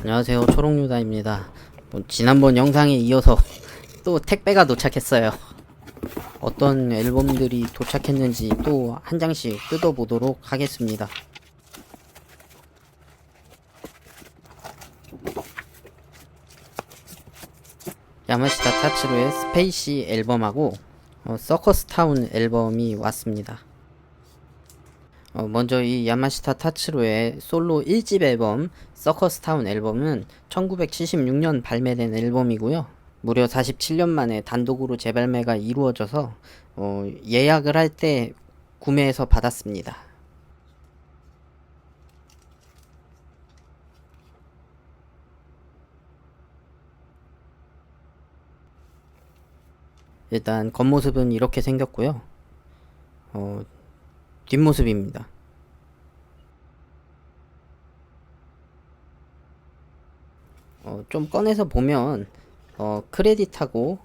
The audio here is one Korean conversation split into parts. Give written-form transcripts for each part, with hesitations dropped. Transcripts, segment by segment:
안녕하세요, 초록유다입니다. 지난번 영상에 이어서 또 택배가 도착했어요. 어떤 앨범들이 도착했는지 또 한 장씩 뜯어보도록 하겠습니다. 야마시타 타츠로의 스페이시 앨범하고 서커스타운 앨범이 왔습니다. 먼저 이 야마시타 타츠로의 솔로 1집 앨범 서커스타운 앨범은 1976년 발매된 앨범이고요. 무려 47년 만에 단독으로 재발매가 이루어져서 예약을 할 때 구매해서 받았습니다. 일단 겉모습은 이렇게 생겼고요. 뒷모습입니다. 좀 꺼내서 보면 크레딧하고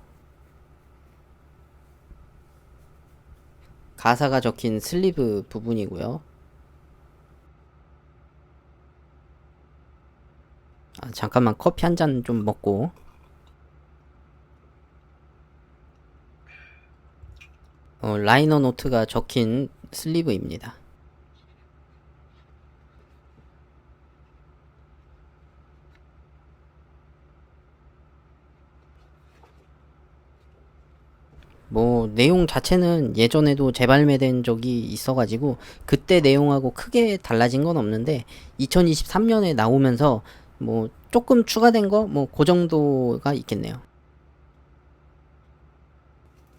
가사가 적힌 슬리브 부분이고요. 잠깐만 커피 한 잔 좀 먹고. 라이너 노트가 적힌 슬리브입니다. 내용 자체는 예전에도 재발매된 적이 있어가지고 그때 내용하고 크게 달라진 건 없는데 2023년에 나오면서 조금 추가된 거 그 정도가 있겠네요.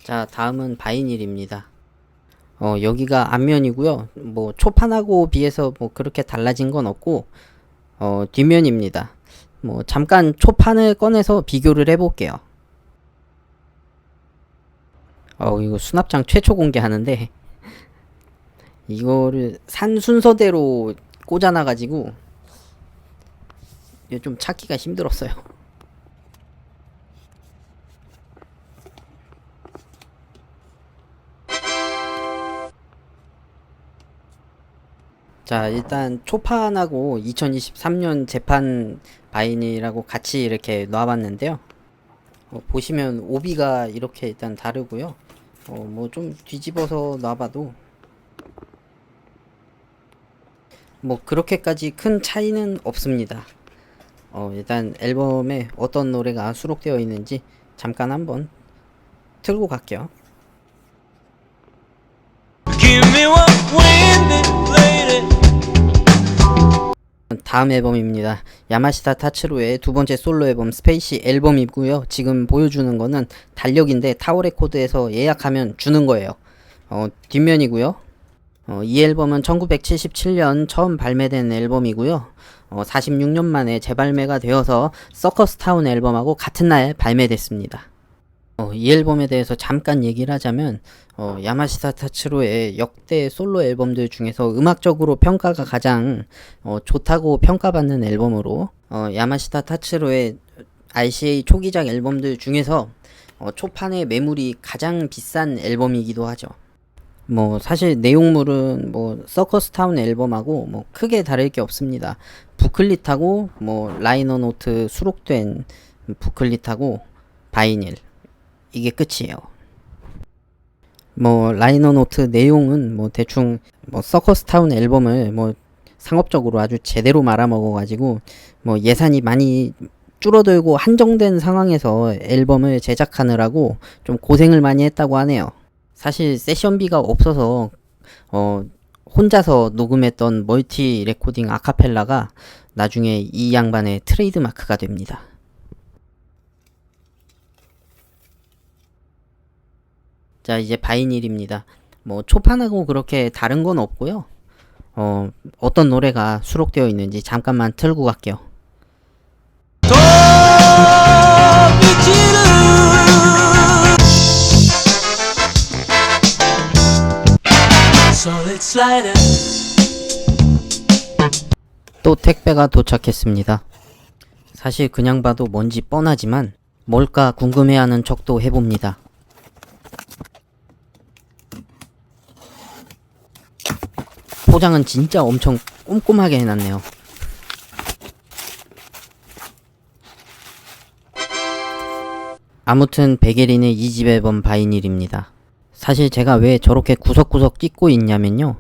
자, 다음은 바이닐입니다. 여기가 앞면이고요. 초판하고 비해서 그렇게 달라진 건 없고 뒷면입니다. 잠깐 초판을 꺼내서 비교를 해볼게요. 이거 수납장 최초 공개하는데 이거를 산 순서대로 꽂아놔가지고 이게 좀 찾기가 힘들었어요. 자, 일단 초판하고 2023년 재판 바이닐하고 같이 이렇게 놔봤는데요. 보시면 오비가 이렇게 일단 다르고요. 좀 뒤집어서 놔봐도 그렇게까지 큰 차이는 없습니다. 일단 앨범에 어떤 노래가 수록되어 있는지 잠깐 한번 틀고 갈게요. 다음 앨범입니다. 야마시타 타츠로의 두 번째 솔로 앨범 스페이시 앨범이고요. 지금 보여주는 거는 달력인데 타워 레코드에서 예약하면 주는 거예요. 뒷면이고요. 이 앨범은 1977년 처음 발매된 앨범이고요. 46년 만에 재발매가 되어서 서커스타운 앨범하고 같은 날 발매됐습니다. 이 앨범에 대해서 잠깐 얘기를 하자면 야마시타 타츠로의 역대 솔로 앨범들 중에서 음악적으로 평가가 가장 좋다고 평가받는 앨범으로 야마시타 타츠로의 RCA 초기작 앨범들 중에서 초판의 매물이 가장 비싼 앨범이기도 하죠. 사실 내용물은 서커스타운 앨범하고 크게 다를 게 없습니다. 부클릿하고 라이너 노트 수록된 부클릿하고 바이닐 이게 끝이에요. 라이너 노트 내용은 대충 서커스타운 앨범을 상업적으로 아주 제대로 말아먹어가지고 예산이 많이 줄어들고 한정된 상황에서 앨범을 제작하느라고 좀 고생을 많이 했다고 하네요. 사실 세션비가 없어서 혼자서 녹음했던 멀티 레코딩 아카펠라가 나중에 이 양반의 트레이드 마크가 됩니다. 자, 이제 바이닐입니다. 초판하고 그렇게 다른 건 없고요. 어떤 노래가 수록되어 있는지 잠깐만 틀고 갈게요. 또 택배가 도착했습니다. 사실 그냥 봐도 뭔지 뻔하지만 뭘까 궁금해하는 척도 해봅니다. 포장은 진짜 엄청 꼼꼼하게 해놨네요. 아무튼 백예린의 2집 앨범 바이닐입니다. 사실 제가 왜 저렇게 구석구석 찍고 있냐면요.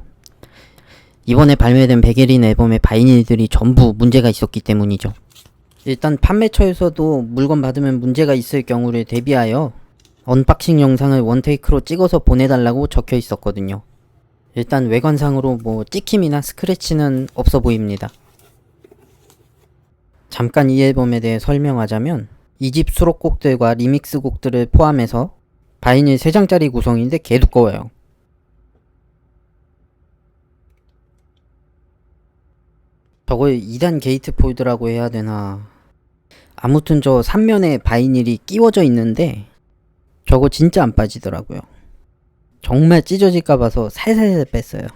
이번에 발매된 백예린 앨범의 바이닐들이 전부 문제가 있었기 때문이죠. 일단 판매처에서도 물건 받으면 문제가 있을 경우를 대비하여 언박싱 영상을 원테이크로 찍어서 보내달라고 적혀 있었거든요. 일단 외관상으로 뭐 찍힘이나 스크래치는 없어 보입니다. 잠깐 이 앨범에 대해 설명하자면 2집 수록곡들과 리믹스 곡들을 포함해서 바이닐 3장짜리 구성인데 개 두꺼워요. 저걸 2단 게이트 폴드라고 해야 되나. 아무튼 저 3면에 바이닐이 끼워져 있는데 저거 진짜 안 빠지더라고요. 정말 찢어질까 봐서 살살살 뺐어요.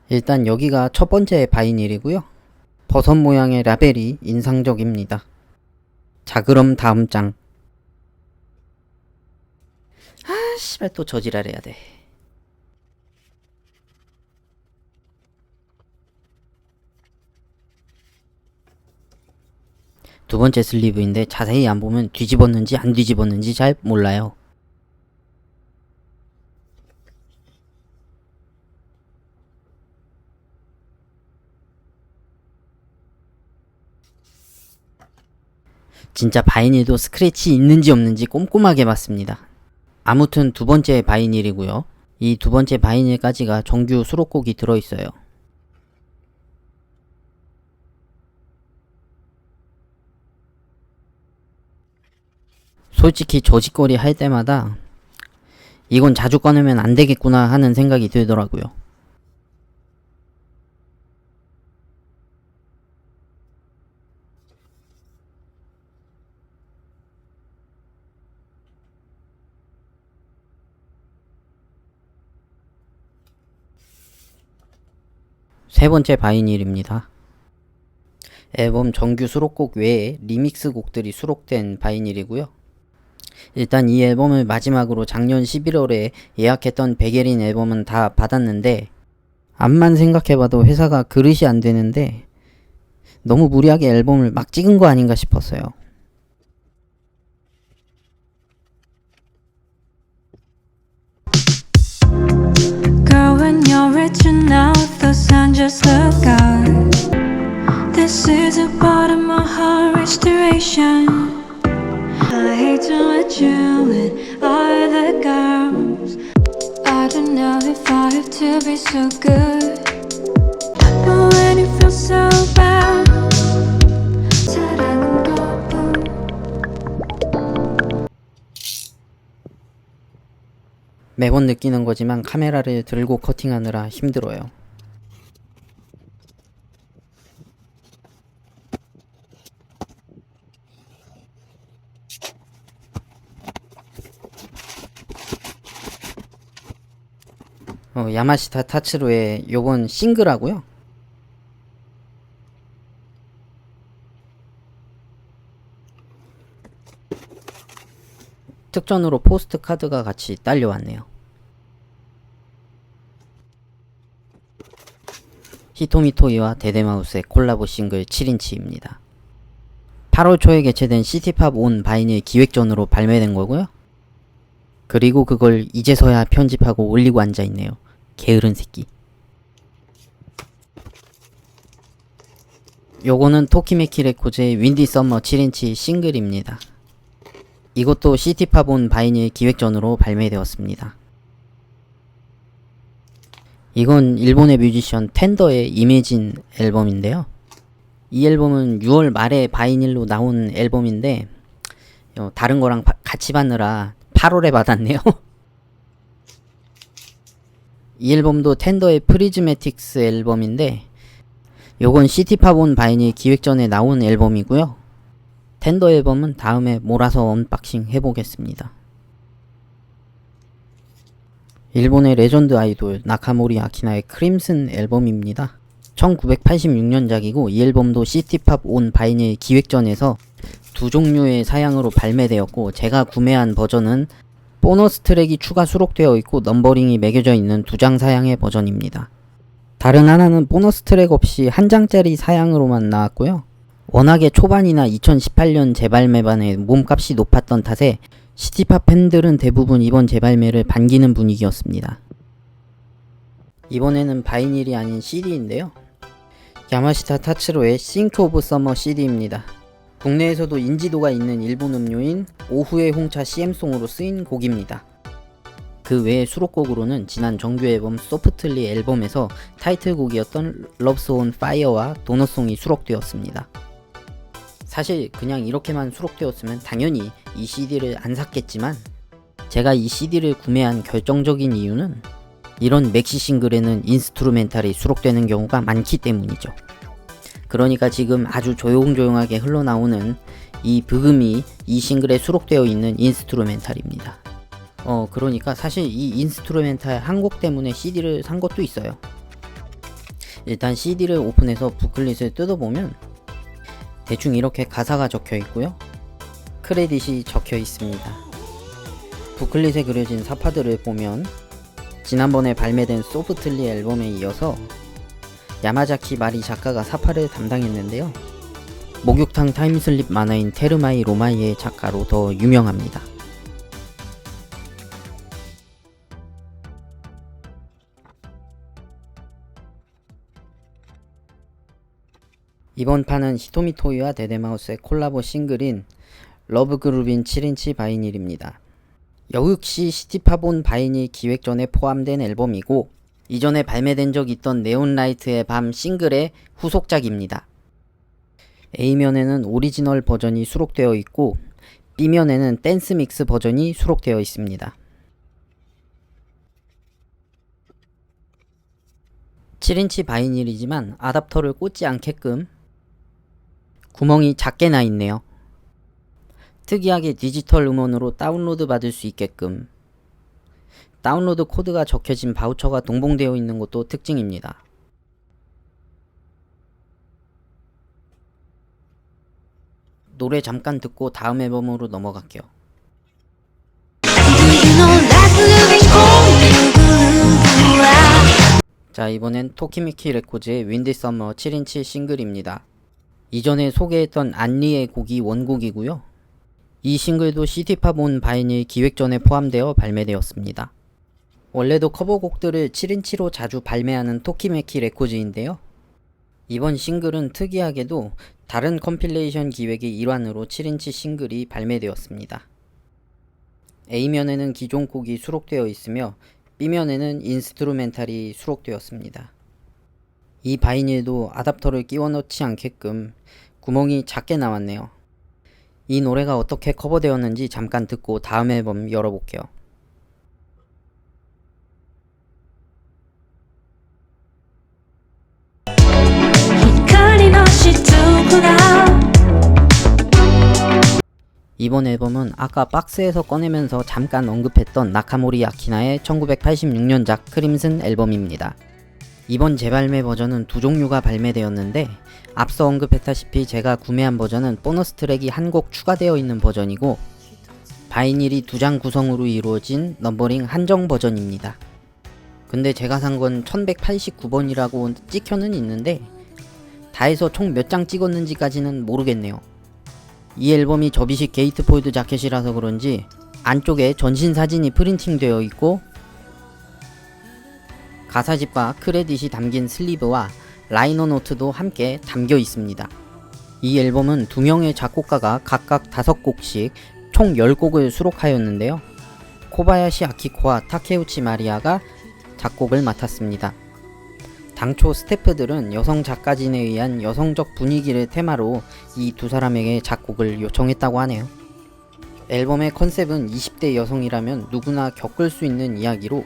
일단 여기가 첫 번째 바이닐이고요. 버섯 모양의 라벨이 인상적입니다. 자, 그럼 다음 장. 씨발 또 저지랄해야 돼. 두 번째 슬리브인데 자세히 안 보면 뒤집었는지 안 뒤집었는지 잘 몰라요. 진짜 바이닐도 스크래치 있는지 없는지 꼼꼼하게 봤습니다. 아무튼 두 번째 바이닐이고요. 이 두 번째 바이닐까지가 정규 수록곡이 들어있어요. 솔직히 저짓거리 할 때마다 이건 자주 꺼내면 안 되겠구나 하는 생각이 들더라고요. 세 번째 바이닐입니다. 앨범 정규 수록곡 외에 리믹스 곡들이 수록된 바이닐이고요. 일단 이 앨범을 마지막으로 작년 11월에 예약했던 백예린 앨범은 다 받았는데 암만 생각해봐도 회사가 그릇이 안 되는데 너무 무리하게 앨범을 막 찍은 거 아닌가 싶었어요. Girl, when you're rich enough, the sun just look out. This is a part of my heart restoration. I hate to let you in other girls. I don't know if I have to be so good, but when you feel so bad, 사랑은 거품. 매번 느끼는 거지만 카메라를 들고 커팅하느라 힘들어요. 야마시타 타츠로의 요번 싱글하고요. 특전으로 포스트 카드가 같이 딸려왔네요. 히토미 토이와 데데마우스의 콜라보 싱글 7인치입니다. 8월 초에 개최된 시티팝 온 바이닐 기획전으로 발매된 거고요. 그리고 그걸 이제서야 편집하고 올리고 앉아있네요. 게으른 새끼. 요거는 토키메키 레코즈의 윈디 썸머 7인치 싱글입니다. 이것도 시티팝 온 바이닐 기획전으로 발매되었습니다. 이건 일본의 뮤지션 텐더의 이매진 앨범인데요. 이 앨범은 6월 말에 바이닐로 나온 앨범인데 다른 거랑 같이 받느라 8월에 받았네요. 이 앨범도 텐더의 프리즈매틱스 앨범인데 요건 시티팝 온 바이닐 기획전에 나온 앨범이고요. 텐더 앨범은 다음에 몰아서 언박싱 해보겠습니다. 일본의 레전드 아이돌 나카모리 아키나의 크림슨 앨범입니다. 1986년작이고 이 앨범도 시티팝 온 바이닐 기획전에서 두 종류의 사양으로 발매되었고 제가 구매한 버전은 보너스 트랙이 추가 수록되어 있고 넘버링이 매겨져 있는 2장 사양의 버전입니다. 다른 하나는 보너스 트랙 없이 한 장짜리 사양으로만 나왔고요. 워낙에 초반이나 2018년 재발매반에 몸값이 높았던 탓에 시티팝 팬들은 대부분 이번 재발매를 반기는 분위기였습니다. 이번에는 바이닐이 아닌 CD인데요. 야마시타 타츠로의 싱크 오브 서머 CD입니다. 국내에서도 인지도가 있는 일본 음료인 오후의 홍차 CM송으로 쓰인 곡입니다. 그 외의 수록곡으로는 지난 정규 앨범 소프트리 앨범에서 타이틀곡이었던 Love's on Fire와 도넛송이 수록되었습니다. 사실 그냥 이렇게만 수록되었으면 당연히 이 CD를 안 샀겠지만 제가 이 CD를 구매한 결정적인 이유는 이런 맥시 싱글에는 인스트루멘탈이 수록되는 경우가 많기 때문이죠. 그러니까 지금 아주 조용조용하게 흘러나오는 이 브금이 이 싱글에 수록되어 있는 인스트루멘탈입니다. 그러니까 사실 이 인스트루멘탈 한 곡 때문에 CD를 산 것도 있어요. 일단 CD를 오픈해서 부클릿을 뜯어보면 대충 이렇게 가사가 적혀 있고요. 크레딧이 적혀 있습니다. 부클릿에 그려진 사파들을 보면 지난번에 발매된 소프트리 앨범에 이어서 야마자키 마리 작가가 사파를 담당했는데요. 목욕탕 타임슬립 만화인 테르마이 로마이의 작가로 더 유명합니다. 이번 판은 히토미 토이와 데데마우스의 콜라보 싱글인 러브그룹인 7인치 바이닐입니다. 역시 시티팝온 바이닐 기획전에 포함된 앨범이고 이전에 발매된 적 있던 네온라이트의 밤 싱글의 후속작입니다. A면에는 오리지널 버전이 수록되어 있고 B면에는 댄스 믹스 버전이 수록되어 있습니다. 7인치 바이닐이지만 아답터를 꽂지 않게끔 구멍이 작게 나 있네요. 특이하게 디지털 음원으로 다운로드 받을 수 있게끔 다운로드 코드가 적혀진 바우처가 동봉되어 있는 것도 특징입니다. 노래 잠깐 듣고 다음 앨범으로 넘어갈게요. 자, 이번엔 토키미키 레코즈의 윈디 서머 7인치 싱글입니다. 이전에 소개했던 안리의 곡이 원곡이고요. 이 싱글도 시티팝 온 바이닐 기획전에 포함되어 발매되었습니다. 원래도 커버곡들을 7인치로 자주 발매하는 토키메키 레코즈인데요. 이번 싱글은 특이하게도 다른 컴필레이션 기획의 일환으로 7인치 싱글이 발매되었습니다. A면에는 기존 곡이 수록되어 있으며 B면에는 인스트루멘탈이 수록되었습니다. 이 바이닐도 아답터를 끼워 넣지 않게끔 구멍이 작게 나왔네요. 이 노래가 어떻게 커버되었는지 잠깐 듣고 다음 앨범 열어볼게요. 이번 앨범은 아까 박스에서 꺼내면서 잠깐 언급했던 나카모리 아키나의 1986년작 크림슨 앨범입니다. 이번 재발매 버전은 두 종류가 발매되었는데 앞서 언급했다시피 제가 구매한 버전은 보너스 트랙이 한 곡 추가되어 있는 버전이고 바이닐이 2장 구성으로 이루어진 넘버링 한정 버전입니다. 근데 제가 산 건 1189번이라고 찍혀는 있는데 다 해서 총 몇 장 찍었는지까지는 모르겠네요. 이 앨범이 접이식 게이트폴드 자켓이라서 그런지 안쪽에 전신 사진이 프린팅 되어 있고 가사집과 크레딧이 담긴 슬리브와 라이너 노트도 함께 담겨 있습니다. 이 앨범은 2명의 작곡가가 각각 5곡씩 총 10곡을 수록하였는데요. 코바야시 아키코와 타케우치 마리아가 작곡을 맡았습니다. 당초 스태프들은 여성 작가진에 의한 여성적 분위기를 테마로 이 두 사람에게 작곡을 요청했다고 하네요. 앨범의 컨셉은 20대 여성이라면 누구나 겪을 수 있는 이야기로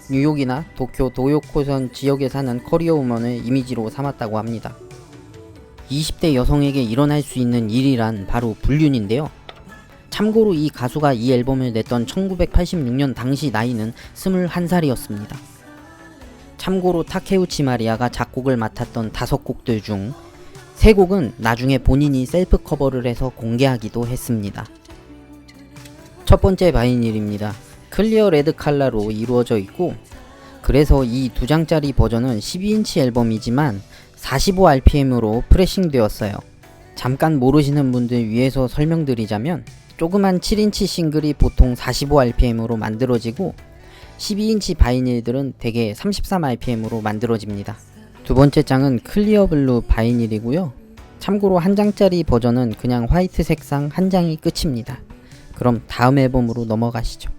뉴욕이나 도쿄 도요코선 지역에 사는 커리어 우먼을 이미지로 삼았다고 합니다. 20대 여성에게 일어날 수 있는 일이란 바로 불륜인데요. 참고로 이 가수가 이 앨범을 냈던 1986년 당시 나이는 21살이었습니다. 참고로 타케우치 마리아가 작곡을 맡았던 5곡들 중 3곡은 나중에 본인이 셀프 커버를 해서 공개하기도 했습니다. 첫 번째 바이닐입니다. 클리어 레드 칼라로 이루어져 있고, 그래서 이 2장짜리 버전은 12인치 앨범이지만 45rpm으로 프레싱 되었어요. 잠깐 모르시는 분들 위해서 설명드리자면, 조그만 7인치 싱글이 보통 45rpm으로 만들어지고 12인치 바이닐들은 대개 33rpm으로 만들어집니다. 두 번째 장은 클리어 블루 바이닐이고요. 참고로 한 장짜리 버전은 그냥 화이트 색상 한 장이 끝입니다. 그럼 다음 앨범으로 넘어가시죠.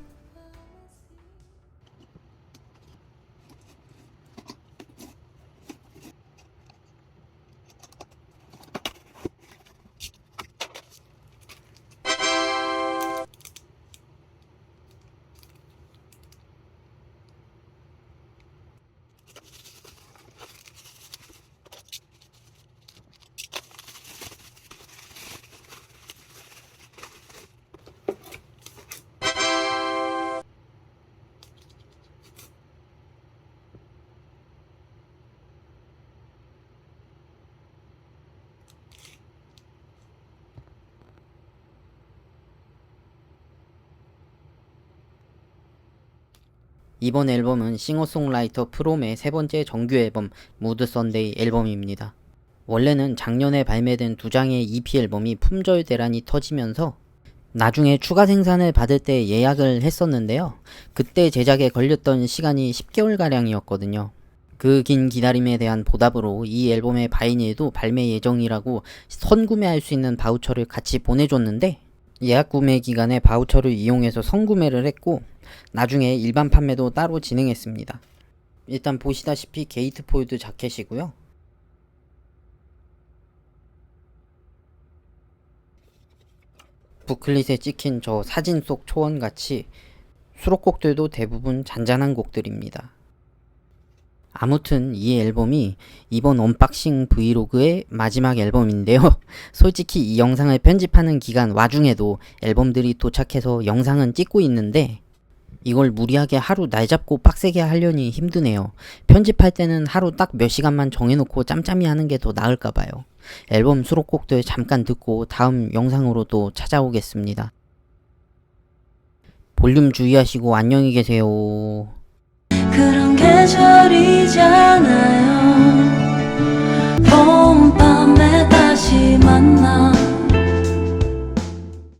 이번 앨범은 싱어송라이터 프롬의 세 번째 정규 앨범 무드 선데이 앨범입니다. 원래는 작년에 발매된 2장의 EP 앨범이 품절 대란이 터지면서 나중에 추가 생산을 받을 때 예약을 했었는데요. 그때 제작에 걸렸던 시간이 10개월가량이었거든요. 그 긴 기다림에 대한 보답으로 이 앨범의 바이닐도 발매 예정이라고 선구매할 수 있는 바우처를 같이 보내줬는데, 예약 구매 기간에 바우처를 이용해서 선구매를 했고 나중에 일반 판매도 따로 진행했습니다. 일단 보시다시피 게이트폴드 자켓이고요. 부클릿에 찍힌 저 사진 속 초원같이 수록곡들도 대부분 잔잔한 곡들입니다. 아무튼 이 앨범이 이번 언박싱 브이로그의 마지막 앨범인데요. 솔직히 이 영상을 편집하는 기간 와중에도 앨범들이 도착해서 영상은 찍고 있는데 이걸 무리하게 하루 날 잡고 빡세게 하려니 힘드네요. 편집할 때는 하루 딱 몇 시간만 정해놓고 짬짬이 하는 게 더 나을까봐요. 앨범 수록곡들 잠깐 듣고 다음 영상으로 또 찾아오겠습니다. 볼륨 주의하시고 안녕히 계세요. 그런 계절이잖아요.